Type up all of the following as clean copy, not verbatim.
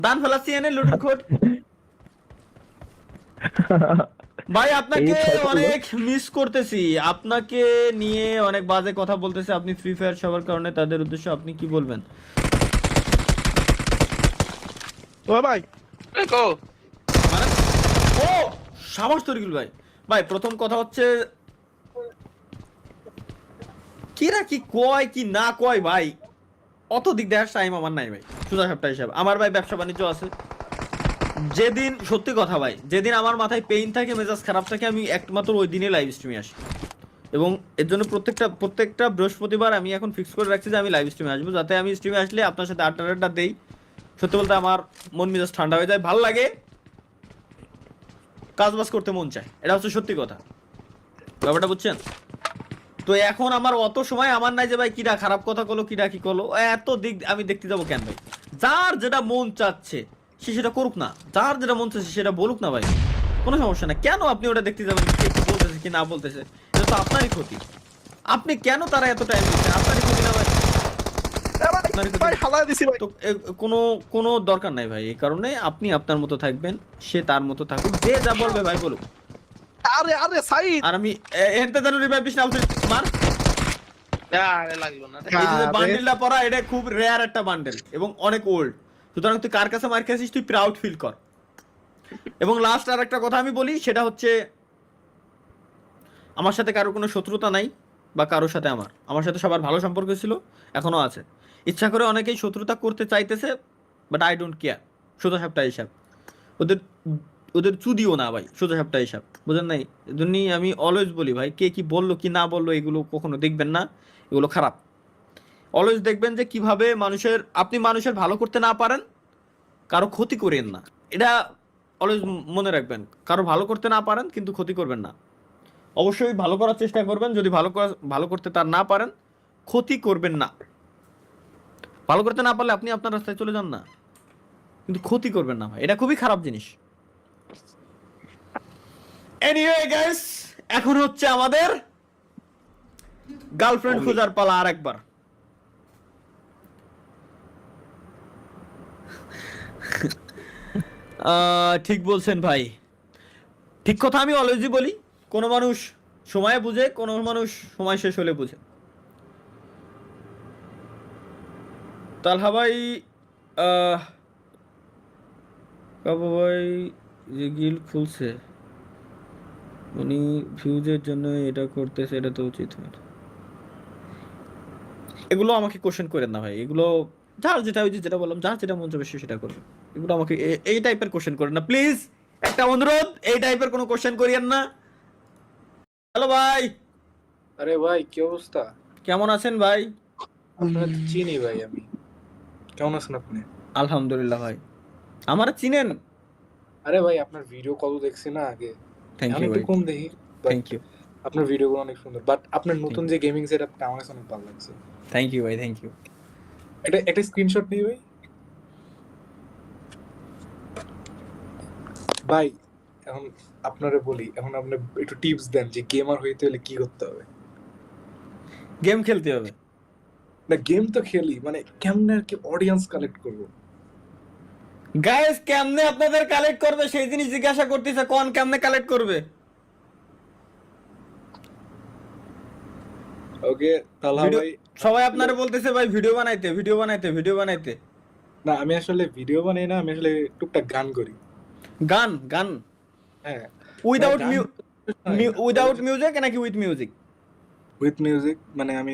দান ফেলাসিয়ানে লুটের খোট। ভাই আপনাকে অনেক মিস করতেছি, আপনাকে নিয়ে অনেক বাজে কথা বলতেছে। আপনি ফ্রি ফায়ার সবার কারণে তাদের উদ্দেশ্যে আপনি কি বলবেন? ও ভাই দেখো মানে ও সাবাস তরিকুল ভাই। ভাই প্রথম কথা হচ্ছে কিরা কি কয় কি না কয় ভাই, অত দিক দেখার টাইম আমার নাই ভাই। সোজা সাপটা হিসাব আমার ভাই ব্যবসা বাণিজ্য আছে। যেদিন সত্যি কথা ভাই, যেদিন আমার মাথায় পেইন থাকে, মেজাজ খারাপ থাকে, আমি একমাত্র ওই দিনে লাইভ স্ট্রিমে আসি। এবং এর জন্য প্রত্যেকটা বৃহস্পতিবার আমি এখন ফিক্স করে রাখছি যে আমি লাইভ স্ট্রিমে আসবো, যাতে আমি স্ট্রিমে আসলে আপনার সাথে আড্ডা দেই। সত্যি বলতে আমার মন মেজাজ ঠান্ডা হয়ে যায়, ভালো লাগে, কাজ বাজ করতে মন চায়, এটা হচ্ছে সত্যি কথা। ব্যাপারটা বুঝছেন? তো এখন আমার অত সময় আমার নাই যে ভাই কিরা খারাপ কথা কলো, কিরা কি করলো, এত দিক আমি দেখতে যাবো কেন ভাই? যার যেটা মন চাচ্ছে সে সেটা করুক না, যার যেটা মন চাচ্ছে সেটা বলুক না ভাই, কোনো সমস্যা না। কেন আপনি ওটা দেখতে যাবেন কে কি বলতেছে কি না বলতেছে? এটা তো আপনারই ক্ষতি। আপনি কেন তারা এত টাইম দিচ্ছেন? আপনারই ক্ষতি না ভাই? আপনারই ক্ষতি। ভাই হালা দিছি ভাই। তো কোনো কোনো দরকার নাই ভাই। এই কারণে আপনি আপনার মতো থাকবেন, সে তার মতো থাকুক, যে যা বলবে ভাই বলুক। আরে আরে সাইদ আর আমি এনতে জানো রিভাইভ দিস না, মার। আরে লাগলো না। এই যে বান্ডেলটা পরা, এটা খুব রেয়ার একটা বান্ডেল এবং অনেক ওল্ড। সুতরাং তুই কার কাছে মার খেয়েছিস তুই প্রাউড ফিল কর। এবং লাস্ট আর একটা কথা আমি বলি, সেটা হচ্ছে আমার সাথে কারোর কোনো শত্রুতা নাই, বা কারোর সাথে আমার সাথে সবার ভালো সম্পর্ক ছিল, এখনো আছে। ইচ্ছা করে অনেকেই শত্রুতা করতে চাইতেছে, বাট আই ডোন্ট কেয়ার। সোজা সাপটা হিসাব ওদের, ওদের চুদিও না ভাই, সোজা সাপটা হিসাব, বুঝেন নাই? এজন্যই আমি অলওয়েজ বলি ভাই, কে কি বললো কি না বললো এগুলো কখনো দেখবেন না, এগুলো খারাপ। অলওয়েজ দেখবেন যে কিভাবে আপনি মানুষের ভালো করতে না পারেন, কারো ক্ষতি করেন না। এটা অলওয়েজ মনে রাখবেন, কারো ভালো করতে না পারেন কিন্তু ক্ষতি করবেন না। অবশ্যই ভালো করার চেষ্টা করবেন, যদি ভালো করতে তার না পারেন ক্ষতি করবেন না। ভালো করতে না পারলে আপনি আপনার রাস্তায় চলে যান না, কিন্তু ক্ষতি করবেন না ভাই, এটা খুবই খারাপ জিনিস। এনিওয়ে গাইস, এখন হচ্ছে আমাদের গার্লফ্রেন্ড খোঁজার পালা আরেকবার। ঠিক বলছেন ভাই, ঠিক কথা আমি অলওয়েজই বলি। কোনো মানুষ সময় বুঝে, কোনো মানুষ সময় শেষ হলে বুঝে। তালহা ভাই, কাবু ভাই যে গিল খুলছে, উনি ভিউজের জন্য এটা করতেছে, এটা তো উচিত হয় না। এগুলো আমাকে কোশ্চেন করেন না ভাই, এগুলো যার যেটা, ওই যে যেটা বললাম, যার যেটা মন চাবে সে সেটা করবে। এগুলো আমাকে এই টাইপের কোশ্চেন করেন না প্লিজ, একটা অনুরোধ, এই টাইপের কোনো কোশ্চেন করিয়েন না। হ্যালো ভাই, আরে ভাই কি অবস্থা? কেমন আছেন ভাই? আপনার তো চিনি ভাই আমি। কেমন আছেন আপনি? আলহামদুলিল্লাহ ভাই। আমার চিনেন? আরে ভাই আপনার ভিডিও কত দেখছি না আগে। থ্যাংক এখন ইউ একটু ভাই, কম দেখি। থ্যাংক ইউ, আপনার ভিডিওগুলো অনেক সুন্দর। বাট আপনার নতুন যে গেমিং সেটআপটা আমার কাছে অনেক ভালো লাগছে। থ্যাংক ইউ ভাই, থ্যাংক ইউ। একটা স্ক্রিনশট নিই ভাই। ভাই এখন আপনারে বলি, এখন আপনি একটু টিপস দেন যে গেমার হইতে হলে কি করতে হবে। গেম খেলতে হবে। না গেম তো খেলি, মানে কেমনে আর কি অডিয়েন্স কালেক্ট করবো। গাইস কেমনে আপনাদের কালেক্ট করবে সেই জিনিস জিজ্ঞাসা করতেছে, কোন কেমনে কালেক্ট করবে? ওকে তাহলে ভিডিও, ভাই সবাই আপনারা বলতেছে ভাই ভিডিও বানাইতে, ভিডিও বানাইতে, ভিডিও বানাইতে। না আমি আসলে ভিডিও বানাই না, আমি আসলে টুকটাক গান করি। গান গান হ্যাঁ উইদাউট গান উইদাউট মিউজিক নাকি উইথ মিউজিক? উইথ মিউজিক, মানে আমি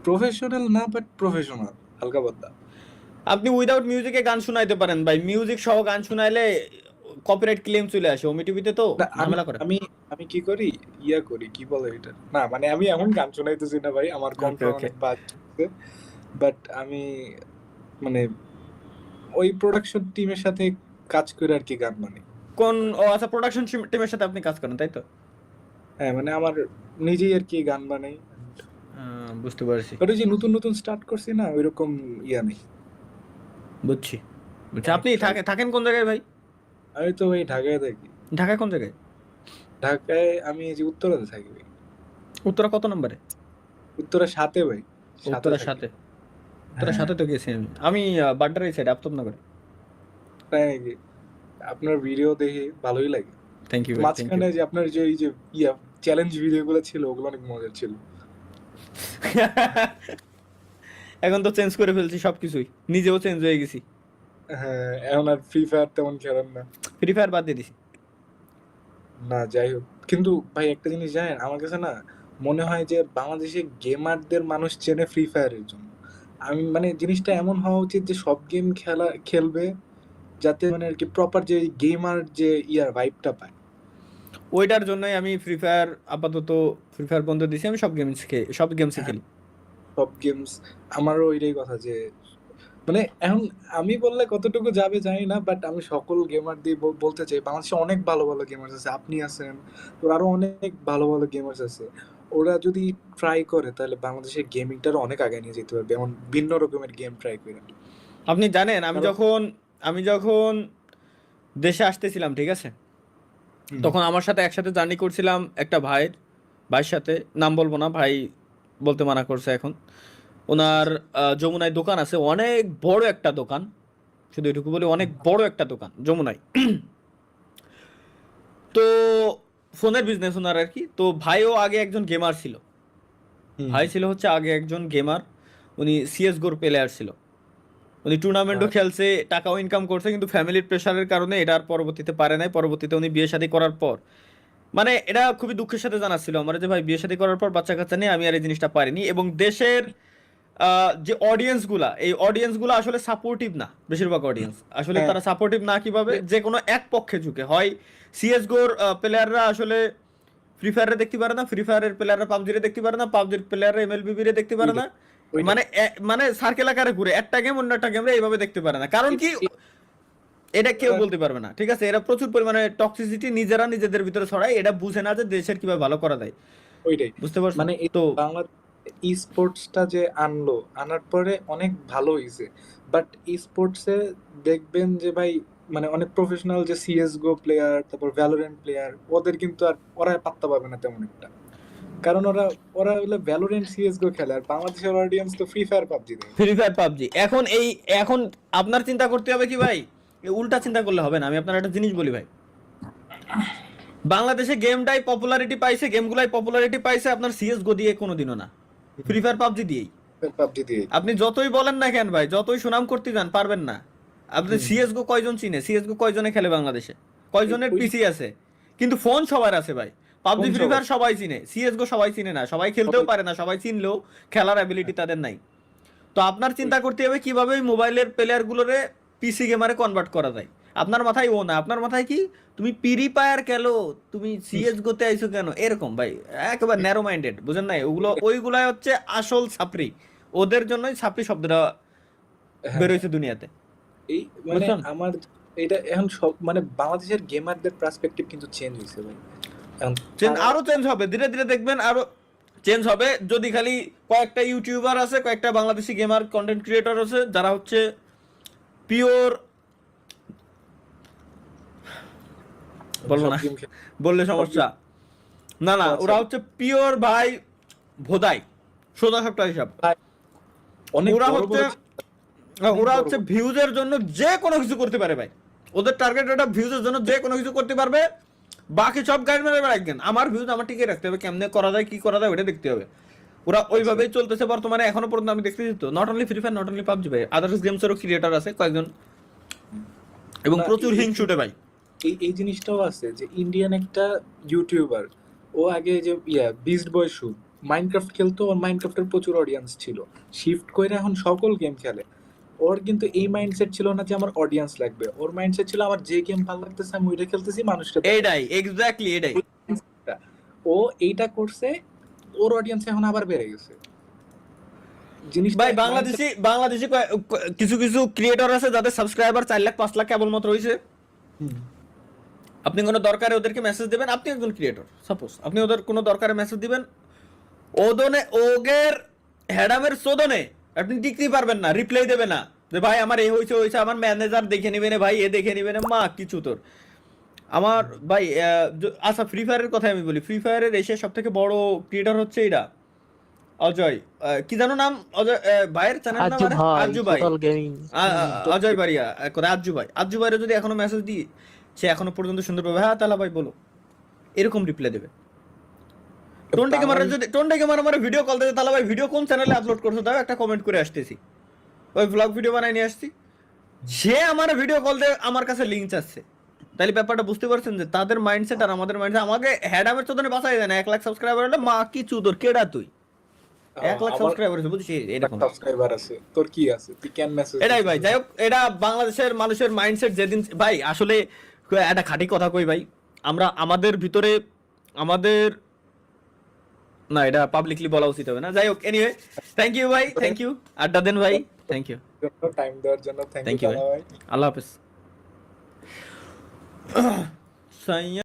প্রফেশনাল না বাট প্রফেশনাল হালকা পাতলা। আপনি উইদাউট মিউজিকে গান শুনাইতে পারেন ভাই, মিউজিক সহ গান শুনাইলে কপিরাইট ক্লেম চলে আসে, ওমি টিভিতে তো না, ঝামেলা করে। আমি আমি কি করি, ইয়া করি, কি বলে এটা, না মানে আমি এমন গান শোনাইতেছি না ভাই, আমার কণ্ঠ Okay, okay. অনেক বাজছে। বাট আমি মানে ওই প্রোডাকশন টিমের সাথে কাজ করে আর কি গান বানাই। কোন, ও আচ্ছা, প্রোডাকশন টিমের সাথে আপনি কাজ করেন তাই তো? হ্যাঁ মানে আমার নিজেই আর কি গান বানাই। বুঝতে পারছি, বাট ওই যে নতুন নতুন স্টার্ট করছি না, ওইরকম ইয়া নেই। বুঝছি বুঝছি। আপনি থাকেন কোন জায়গায় ভাই? আমি তো ভাই ঢাকায় থাকি। ঢাকায় কোন জায়গায়? ঢাকায় আমি এই যে উত্তরাতে থাকি ভাই। উত্তরা কত নম্বরে? উত্তরা 7-এ ভাই। উত্তরা থাকি। 7-এ? উত্তরা হ্যাঁ। 7-এ তো গেছি আমি। আমি বাড্ডার এই সাইড, আফতাবনগরে। তাই নাকি? আপনার ভিডিও দেখে ভালোই লাগে। থ্যাংক ইউ ভাই, থ্যাংক ইউ। মাঝখানে যে আপনার যে এই যে চ্যালেঞ্জ ভিডিওগুলো ছিল ওগুলো অনেক মজার ছিল। এখন তো চেঞ্জ করে ফেলছি সবকিছুই, নিজেও চেঞ্জ হয়ে গেছি। হ্যাঁ, এখন আর ফ্রি ফায়ার তেমন খেলেন না। ফ্রি ফায়ার বাদ দিয়ে দিছি। না যাই হোক, কিন্তু ভাই একটা জিনিস জানেন, আমার কাছে না মনে হয় যে বাংলাদেশে গেমারদের মানুষ চেনে ফ্রি ফায়ারের জন্য। আমি মানে জিনিসটা এমন হওয়া উচিত যে সব গেম খেলবে, যাতে মানে আর কি প্রপার যে গেমার যে ভাইবটা পায়। ওইটার জন্যই আমি ফ্রি ফায়ার আপাতত ফ্রি ফায়ার বন্ধ দিছি, আমি সব গেমসই খেলি। সব গেমস আমারও ওইটাই কথা যে মানে এখন আমি বললে কতটুকু যাবে জানি না, বাট আমি সকল গেমার দিয়ে বলতে চাই বাংলাদেশে অনেক ভালো ভালো গেমার্স আছে, আপনি আছেন, তো আরো অনেক ভালো ভালো গেমার্স আছে। ওরা যদি ট্রাই করে তাহলে বাংলাদেশের গেমিংটারও অনেক আগে নিয়ে যেতে পারবে, এমন ভিন্ন রকমের গেম ট্রাই করে। আপনি জানেন আমি যখন দেশে আসতেছিলাম, ঠিক আছে, তখন আমার সাথে একসাথে জার্নি করছিলাম একটা ভাইয়ের সাথে, নাম বলবো না, ভাই বলতে মানা করছে এখন। ওনার যমুনায় দোকান আছে, অনেক বড় একটা দোকান, শুধু এটুকু বলি অনেক বড় একটা দোকান যমুনায়। তো ফোনের বিজনেস ওনার আর কি। তো ভাইও আগে একজন গেমার ছিল, ভাই ছিল হচ্ছে আগে একজন গেমার, উনি CS:GO প্লেয়ার ছিল, উনি টুর্নামেন্টও খেলছে, টাকাও ইনকাম করছে, কিন্তু ফ্যামিলির প্রেশারের কারণে এটা আর পরবর্তীতে পারে নাই। পরবর্তীতে উনি বিয়ে শাদী করার পর, মানে এটা খুবই দুঃখের সাথে জানাচ্ছিল আমার যে ভাই বিয়ে শাদী করার পর বাচ্চা কাচ্চা নিয়ে আমি আর এই জিনিসটা পারিনি। এবং দেশের যে এই অডিয়েন্সগুলো আসলে সাপোর্টিভ না, বেশিরভাগ অডিয়েন্স আসলে তারা সাপোর্টিভ না। কিভাবে? যে কোনো এক পক্ষে ঝুঁকে, হয় CS:GO প্লেয়াররা আসলে ফ্রি ফায়ারে দেখতে পারে না, ফ্রি ফায়ারের প্লেয়াররা পাবজিরে দেখতে পারে না, পাবজির প্লেয়াররা MLBB রে দেখতে পারে না, মানে সার্কেল আকারে ঘুরে একটা গেম অন্য একটা গেমরে এইভাবে দেখতে পারে না। কারণ কি? এটা কেউ বলতে পারবে না, ঠিক আছে? এরা প্রচুর পরিমাণে টক্সিসিটি নিজেরা নিজেদের ভিতরে ছড়ায়, এটা বুঝে না যে দেশের কিভাবে ভালো করা যায়। ওইটাই বুঝতে পারছো? মানে তো বাংলা স্পোর্টসটা যে আনার পরে অনেক ভালো হয়েছে, বাট স্পোর্টসে দেখবেন যে ভাই মানে অনেক প্রফেশনাল যে CS:GO প্লেয়ার, তারপর ভ্যালোরেন্ট প্লেয়ার, ওদের কিন্তু আর ওরা পাত্তা পাবে না তেমন একটা, কারণ ওরা হলো ভ্যালোরেন্ট CS:GO খেলে, আর বাংলাদেশের অডিয়েন্স তো ফ্রি ফায়ার পাবজি দেখে। ফ্রি ফায়ার পাবজি এখন আপনার চিন্তা করতে হবে কি ভাই, উল্টা চিন্তা করলে হবে না। আমি আপনার একটা জিনিস বলি ভাই, বাংলাদেশে গেমটাই পপুলারিটি পাইছে, গেমগুলাই পপুলারিটি পাইছে আপনার CS:GO দিয়ে কোনোদিনও না, ফ্রি ফায়ার পাবজি দিয়েই। পাবজি দিয়ে আপনি যতই বলেন না কেন ভাই, যতই সুনাম করতে যান, পারবেন না। আপনি CS:GO কয়জন চিনে? CS:GO কয়জনে খেলে বাংলাদেশে? কয়জনের পিসি আছে? কিন্তু ফোন সবার আছে ভাই। পাবজি ফ্রি ফায়ার সবাই চিনে, CS:GO সবাই চিনে না, সবাই খেলতেও পারে না, সবাই চিনলেও খেলার অ্যাবিলিটি তাদের নাই। তো আপনার চিন্তা করতে হবে কিভাবে মোবাইলের প্লেয়ার গুলোরে পিসি গেমারে কনভার্ট করা যায়। আপনার মাথায় ও না, আপনার মাথায় কি তুমি ফ্রি ফায়ার খেলো, তুমি CS:GO তে আইছো কেন, এরকম ভাই একেবারে ন্যারো মাইন্ডেড, বুঝেন নাই? ওইগুলাই হচ্ছে আসল ছাপরি, ওদের জন্যই ছাপরি শব্দটা বেরোইছে দুনিয়াতে। এই মানে আমার এটা এখন সব মানে বাংলাদেশের গেমারদের পার্সপেক্টিভ কিন্তু চেঞ্জ হয়েছে ভাই, আরো চেঞ্জ হবে ধীরে ধীরে, দেখবেন আরো চেঞ্জ হবে। যদি খালি কয়েকটা ইউটিউবার আছে, কয়েকটা বাংলাদেশি গেমার কন্টেন্ট ক্রিয়েটর আছে যারা হচ্ছে পিওর, বলবো না বললে সমস্যা, না ওরা হচ্ছে পিওর ভাই ভোদাই, সোজা সবটা হিসাব। ওরা হচ্ছে ভিউজের জন্য যে কোনো কিছু করতে পারে ভাই, ওদের টার্গেট ওটা ভিউজের জন্য যে কোনো কিছু করতে পারবে, বাকি সব গাইড মেরে রাখবেন। আমার ভিউজ আমার টিকে রাখতে হবে, কেমনে করা যায় কি করা যায় ওটা দেখতে হবে। ওরা ওইভাবেই চলতেছে বর্তমানে, এখনো পর্যন্ত আমি দেখতেছি। তো not only free fire, not only PUBG ভাই, আদার্স গেমসেরও ক্রিয়েটর আছে কয়েকজন, এবং প্রচুর হিংসুটে ভাই। এই জিনিসটাও আছে যে ইন্ডিয়ান একটা ইউটিউবার, ও আগে যে বিস্ট বয় শু মাইনক্রাফট খেলতো, ওর মাইনক্রাফটের প্রচুর অডিয়েন্স ছিল, শিফট করে এখন সকল গেম খেলে। ওর কিন্তু এই মাইন্ডসেট ছিল না যে আমার অডিয়েন্স লাগবে, ওর মাইন্ডসেট ছিল আমার যে গেম ভালো লাগতেছে আমি ওইটা খেলতেছি, মানুষটা এইটাই এক্স্যাক্টলি এটাই। ও এইটা করছে, ওর অডিয়েন্স এখন আবার বেড়ে গেছে। জিনিস ভাই বাংলাদেশি কিছু কিছু ক্রিয়েটর আছে যাদের সাবস্ক্রাইবার 4 লাখ 5 লাখ কেবলমাত্র হয়েছে। আপনি কোনো দরকারে ওদেরকে মেসেজ দিবেন, আপনি একজন ক্রিয়েটর সাপোজ, আপনি ওদের কোনো দরকারে মেসেজ দিবেন, ওদের হ্যাডামের সোদনে আপনি টিকতে পারবেন না, রিপ্লাই দেবে না যে ভাই আমার এই হয়েছে, আমার ম্যানেজার দেখে নিবে না ভাই, এ দেখে নিবে না, মা কিছু তোর আমার ভাই। আচ্ছা ফ্রি ফায়ারের কথা আমি বলি, ফ্রি ফায়ারের এসে সব থেকে বড় ক্রিয়েটর হচ্ছে এরা অজয় কি জানো নাম অজয় ভাইয়ের চ্যানেল নাম আজু ভাই আজু ভাই টোটাল গেমিং অজয় বাড়িয়া করে আজু ভাইয়ের যদি এখনো মেসেজ দিই সে এখনো পর্যন্ত সুন্দর পাবে হ্যাঁ তাহলে ভাই বলো এরকম রিপ্লাই দেবে টোনটে ক্যামেরা মারে ভিডিও কল দিতে তাহলে ভাই ভিডিও কোন চ্যানেলে আপলোড করছো তাও একটা কমেন্ট করে আসতেছি ওই ব্লগ ভিডিও বানাই নিয়ে আসছি সে আমার ভিডিও কল দিয়ে আমার কাছে লিঙ্ক চাচ্ছে তাহলে ব্যাপারটা বুঝতে পারছেন যে তাদের মাইন্ডসেট আর আমাদের মাইন্ডসেট আমাকে হেডামের চোদনে বাঁচাই দেয় না 1 লাখ সাবস্ক্রাইবার হলে মা কি চুদর কেডা তুই 1 লাখ সাবস্ক্রাইবার আছে বুঝছিস এরকম সাবস্ক্রাইবার আছে তোর কি আছে তুই কেন মেসেজ এটাই ভাই যাই হোক এটা বাংলাদেশের মানুষের মাইন্ডসেট যেদিন ভাই আসলে একটা খাঁটি কথা কই ভাই আমরা আমাদের ভিতরে আমাদের না এটা পাবলিকলি বলা উচিত হবে না যাই হোক এনিওয়ে থ্যাংক ইউ ভাই থ্যাংক ইউ আড্ডা দেন ভাই থ্যাংক ইউ টাইম দেওয়ার জন্য থ্যাংক Thank ইউ you, ভাই আল্লাহ হাফেজ